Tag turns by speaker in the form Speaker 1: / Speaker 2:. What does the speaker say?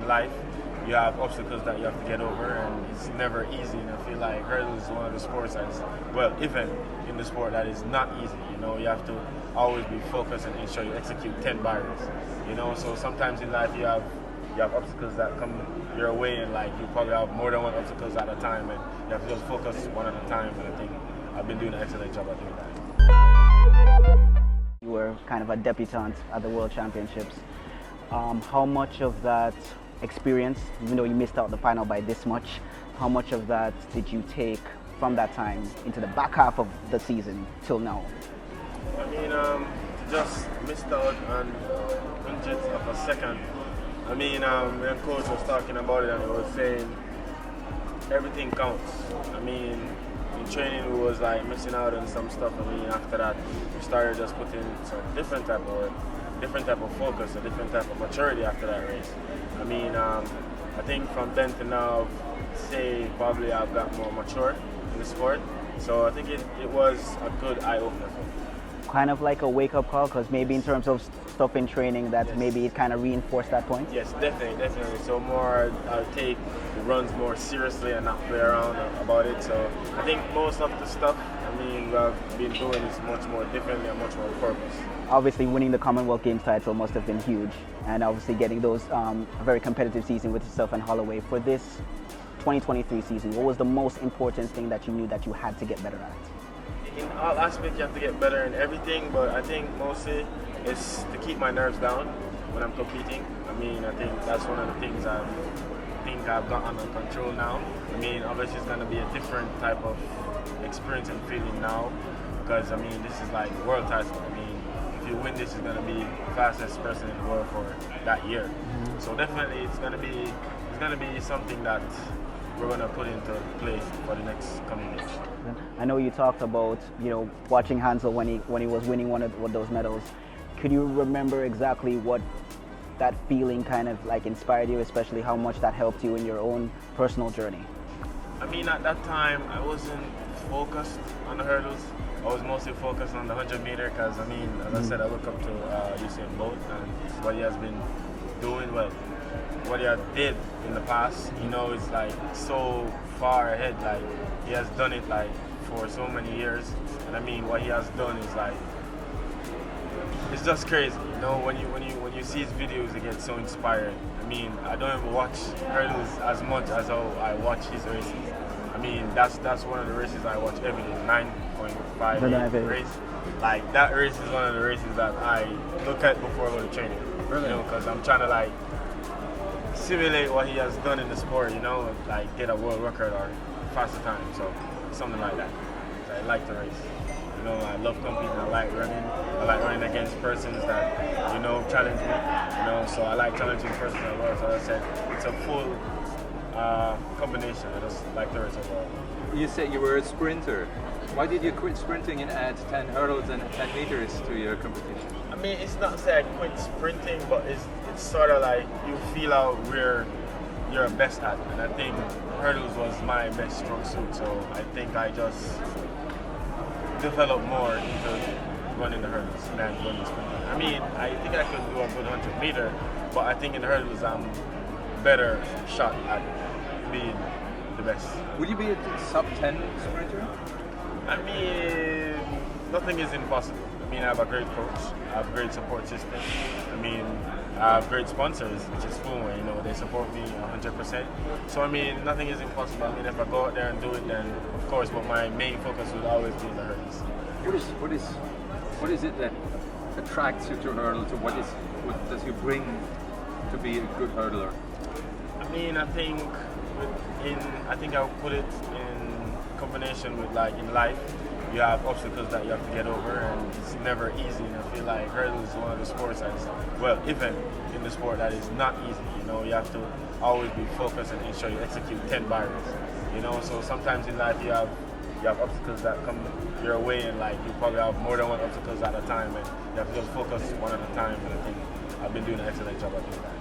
Speaker 1: in life, you have obstacles that you have to get over, and it's never easy. And I feel like hurdles is one of the sports that is, well, event in the sport that is not easy. You know, you have to always be focused and ensure you execute 10 barriers. You know, so sometimes in life you have obstacles that come your way, and like you probably have more than one obstacles at a time, and you have to just focus one at a time. And I think I've been doing an excellent job at doing that.
Speaker 2: You were kind of a debutante at the World Championships. How much of that experience, even though you missed out the final by this much, how much of that did you take from that time into the back half of the season till now?
Speaker 1: I mean, just missed out on hundredths of a second. I mean, when coach was talking about it and he was saying everything counts. I mean, in training we was like missing out on some stuff. I mean, after that we started just putting some different type of work, different type of focus, a different type of maturity after that race. I mean, I think from then to now, say probably I've got more mature in the sport. So I think it was a good eye opener for me.
Speaker 2: Kind of like a wake-up call, because maybe in terms of stuff in training that
Speaker 1: Yes.
Speaker 2: maybe it kind of reinforced that point?
Speaker 1: Yes, definitely. So more, I'll take the runs more seriously and not play around about it. So I think most of the stuff, I mean, we've been doing is much more differently and much more purpose.
Speaker 2: Obviously winning the Commonwealth Games title must have been huge, and obviously getting those very competitive season with yourself and Holloway. For this 2023 season, what was the most important thing that you knew that you had to get better at?
Speaker 1: In all aspects, you have to get better in everything, but I think mostly it's to keep my nerves down when I'm competing. I mean, I think that's one of the things I've got under control now. I mean, obviously it's going to be a different type of experience and feeling now, because I mean, this is like world title. I mean, if you win this, is going to be the fastest person in the world for that year. Mm-hmm. So definitely it's going to be something that we're going to put into play for the next coming years.
Speaker 2: I know you talked about, you know, watching Hansel when he was winning one of those medals. Could you remember exactly what that feeling kind of like inspired you, especially how much that helped you in your own personal journey?
Speaker 1: I mean, at that time, I wasn't focused on the hurdles. I was mostly focused on the 100-meter because, I mean, as I said, I look up to Usain Bolt and what he has been doing. Well, what he did in the past, you know, is like so far ahead. Like, he has done it like for so many years. And I mean, what he has done is like, it's just crazy. You know, when you see his videos, it gets so inspiring. I mean, I don't even watch hurdles as much as how I watch his races. I mean, that's one of the races I watch every day, 9.5 race. Like, that race is one of the races that I look at before I go to training. Really? You know, because I'm trying to like simulate what he has done in the sport, you know, like get a world record or faster time, so something like that. So I like the race. You know, I love competing, I like running against persons that, you know, challenge me, you know, so I like challenging persons as well. So as I said, it's a full combination. I just like the race overall.
Speaker 3: You said you were a sprinter. Why did you quit sprinting and add 10 hurdles and 10 meters to your competition?
Speaker 1: I mean, it's not to say I quit sprinting, but it's sort of like you feel out where you're best at. And I think hurdles was my best strong suit, so I think I just developed more into running the hurdles than running sprinting. I mean, I think I could do a good 100-meter, but I think in the hurdles I'm better shot at being the best.
Speaker 3: Would you be a sub 10 sprinter?
Speaker 1: I mean, nothing is impossible. I mean, I have a great coach, I have a great support system. I mean, I have great sponsors, which is Spoonway, you know, they support me 100%. So, I mean, nothing is impossible. I mean, if I go out there and do it, then of course, but my main focus would always be in the hurdles.
Speaker 3: What is it that attracts you to hurdles, or what does you bring to be a good hurdler?
Speaker 1: I mean, I think I'll put it in combination with like in life. You have obstacles that you have to get over, and it's never easy. And I feel like hurdles is one of the sports that is, well, event in the sport that is not easy. You know, you have to always be focused and ensure you execute 10 barriers. You know, so sometimes in life you have obstacles that come your way, and like you probably have more than one obstacles at a time, and you have to just focus one at a time. And I think I've been doing an excellent job at doing that.